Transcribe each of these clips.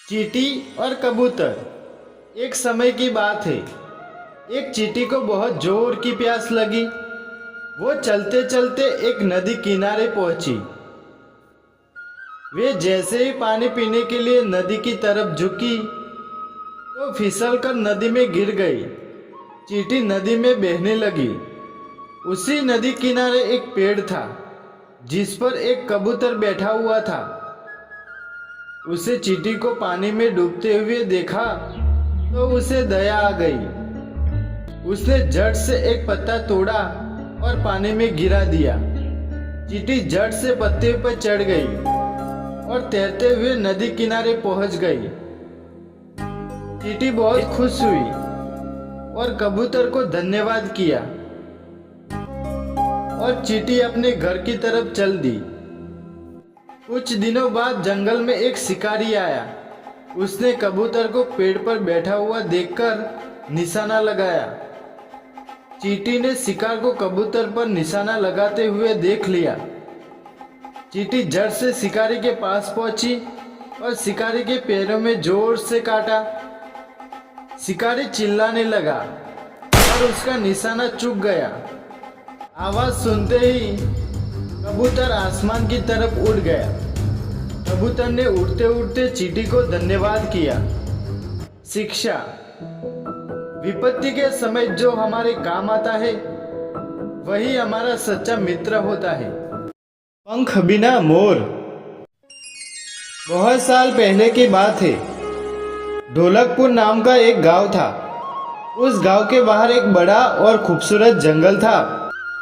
चींटी और कबूतर। एक समय की बात है। एक चींटी को बहुत जोर की प्यास लगी। वो चलते चलते एक नदी किनारे पहुंची। वे जैसे ही पानी पीने के लिए नदी की तरफ झुकी तो फिसलकर नदी में गिर गई। चींटी नदी में बहने लगी। उसी नदी किनारे एक पेड़ था जिस पर एक कबूतर बैठा हुआ था। उसे चींटी को पानी में डूबते हुए देखा तो उसे दया आ गई। उसने झट से एक पत्ता तोड़ा और पानी में गिरा दिया। चींटी झट से पत्ते पर चढ़ गई और तैरते हुए नदी किनारे पहुंच गई। चींटी बहुत खुश हुई और कबूतर को धन्यवाद किया और चींटी अपने घर की तरफ चल दी। कुछ दिनों बाद जंगल में एक शिकारी आया। उसने कबूतर को पेड़ पर बैठा हुआ देखकर निशाना लगाया। चींटी ने शिकार को कबूतर पर निशाना लगाते हुए देख लिया। चींटी झट से शिकारी के पास पहुंची और शिकारी के पैरों में जोर से काटा। शिकारी चिल्लाने लगा और उसका निशाना चूक गया। आवाज सुनते ही कबूतर आसमान की तरफ उड़ गया। कबूतर ने उड़ते उड़ते चींटी को धन्यवाद किया। शिक्षा। विपत्ति के समय जो हमारे काम आता है वही हमारा सच्चा मित्र होता है। पंख बिना मोर। बहुत साल पहले की बात है। ढोलकपुर नाम का एक गांव था। उस गांव के बाहर एक बड़ा और खूबसूरत जंगल था।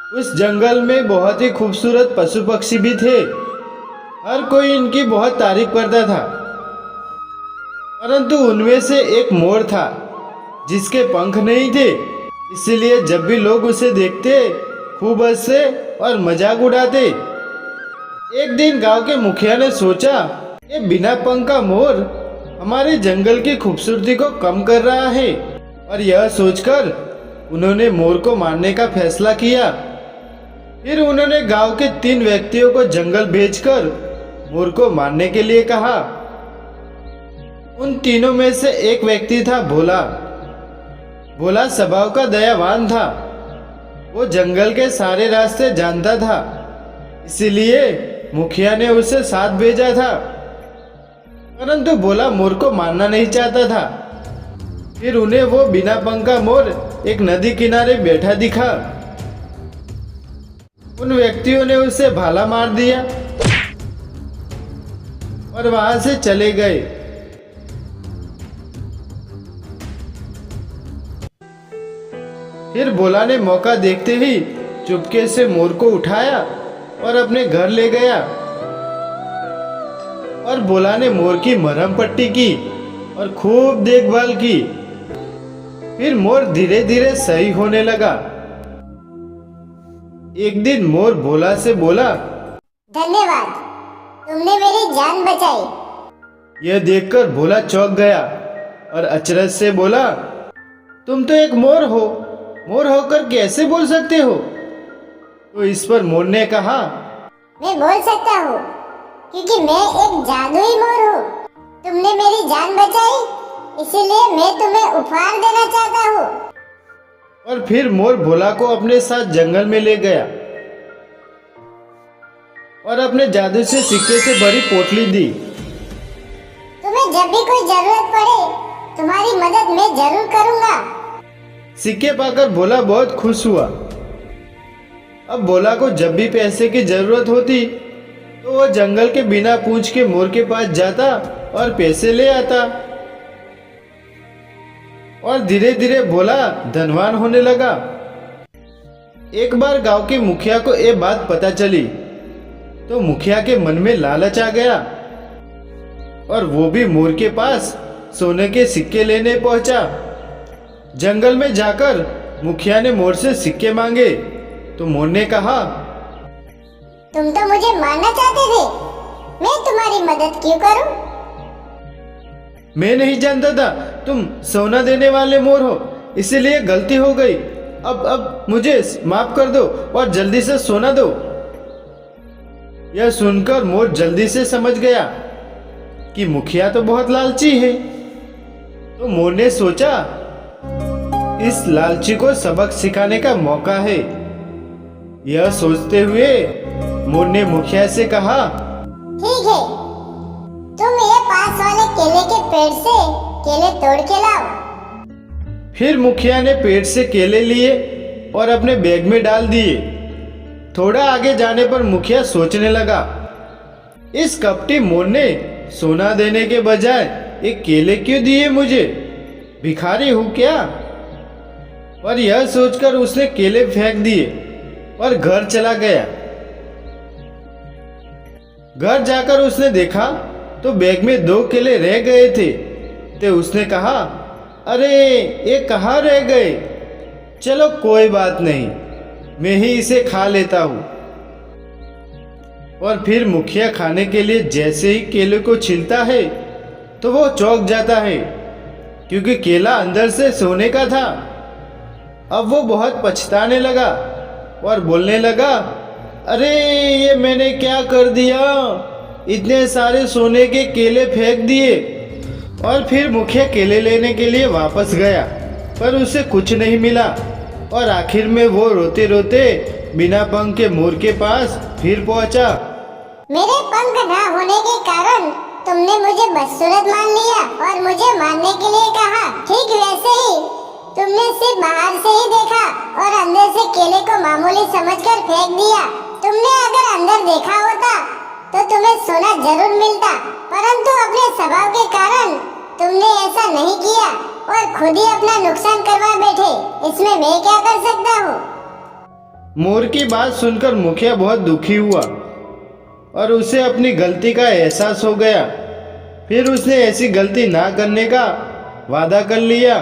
उस जंगल में बहुत ही खूबसूरत पशु पक्षी भी थे। हर कोई इनकी बहुत तारीफ करता था, परंतु उनमें से एक मोर था जिसके पंख नहीं थे। इसलिए जब भी लोग उसे देखते खूब हंसते और मजाक उड़ाते। एक दिन गांव के मुखिया ने सोचा ये बिना पंख का मोर हमारे जंगल की खूबसूरती को कम कर रहा है, और यह सोचकर उन्होंने मोर को मारने का फैसला किया। फिर उन्होंने गांव के 3 व्यक्तियों को जंगल भेजकर मोर को मारने के लिए कहा। उन तीनों में से एक व्यक्ति था भोला। भोला स्वभाव का दयावान था। वो जंगल के सारे रास्ते जानता था, इसीलिए मुखिया ने उसे साथ भेजा था। परंतु भोला मोर को मारना नहीं चाहता था। फिर उन्हें वो बिना पंख का मोर एक नदी किनारे बैठा दिखा। उन व्यक्तियों ने उसे भाला मार दिया और वहां से चले गए। फिर भोला ने मौका देखते ही चुपके से मोर को उठाया और अपने घर ले गया। और भोला ने मोर की मरहम पट्टी की और खूब देखभाल की। फिर मोर धीरे धीरे सही होने लगा। एक दिन मोर भोला से बोला, धन्यवाद, तुमने मेरी जान बचाई। यह देखकर भोला चौंक गया और अचरज से बोला, तुम तो एक मोर हो, मोर होकर कैसे बोल सकते हो? तो इस पर मोर ने कहा, मैं बोल सकता हूँ क्योंकि मैं एक जादुई मोर हूँ। तुमने मेरी जान बचाई, इसीलिए मैं तुम्हें उपहार देना चाहता हूँ। और फिर मोर भोला को अपने साथ जंगल में ले गया और अपने जादू से सिक्के से भरी पोटली दी। तुम्हें जब भी कोई जरूरत पड़े तुम्हारी मदद मैं जरूर करूँगा। सिक्के पाकर भोला बहुत खुश हुआ। अब भोला को जब भी पैसे की जरूरत होती तो वो जंगल के बिना पूछ के मोर के पास जाता और पैसे ले आता। और धीरे धीरे भोला धनवान होने लगा। एक बार गांव के मुखिया को ये बात पता चली तो मुखिया के मन में लालच आ गया और वो भी मोर के पास सोने के सिक्के लेने पहुंचा। जंगल में जाकर मुखिया ने मोर से सिक्के मांगे तो मोर ने कहा, तुम तो मुझे मारना चाहते थे, मैं तुम्हारी मदद क्यों करूं? मैं नहीं जानता था तुम सोना देने वाले मोर हो, इसीलिए गलती हो गई। अब मुझे माफ कर दो और जल्दी से सोना दो। यह सुनकर मोर जल्दी से समझ गया कि मुखिया तो बहुत लालची है। तो मोर ने सोचा इस लालची को सबक सिखाने का मौका है। यह सोचते हुए मोर ने मुखिया से कहा, ठीक है, तुम ये पास वाले केले के पेड़ से केले तोड़ के लाओ। फिर मुखिया ने पेड़ से केले लिए और अपने बैग में डाल दिए। थोड़ा आगे जाने पर मुखिया सोचने लगा, इस कपटी मोर ने सोना देने के बजाय एक केले क्यों दिए मुझे? भिखारी हूं क्या? और यह सोचकर उसने केले फेंक दिए और घर चला गया। घर जाकर उसने देखा तो बैग में 2 केले रह गए थे। तो उसने कहा, अरे ये कहाँ रह गए? चलो कोई बात नहीं, मैं ही इसे खा लेता हूँ। और फिर मुखिया खाने के लिए जैसे ही केले को छीलता है तो वो चौंक जाता है, क्योंकि केला अंदर से सोने का था। अब वो बहुत पछताने लगा और बोलने लगा, अरे ये मैंने क्या कर दिया? इतने सारे सोने के केले फेंक दिए। और फिर मुखिया केले लेने के लिए वापस गया, पर उसे कुछ नहीं मिला। और आखिर में वो रोते रोते बिना पंख के मोर के पास फिर पहुंचा। मेरे पंख ना होने के कारण तुमने मुझे बदसूरत मान लिया और मुझे मारने के लिए कहा। ठीक वैसे ही तुमने सिर्फ बाहर से ही देखा और अंदर से केले को मामूली समझकर फेंक दिया। तुमने अगर अंदर देखा होता तो तुम्हें सोना जरूर मिलता, परंतु अपने स्वभाव के कारण तुमने ऐसा नहीं किया और खुद ही अपना नुकसान करवा बैठे। इसमें मैं क्या कर सकता हूँ? मोर की बात सुनकर मुखिया बहुत दुखी हुआ और उसे अपनी गलती का एहसास हो गया। फिर उसने ऐसी गलती ना करने का वादा कर लिया।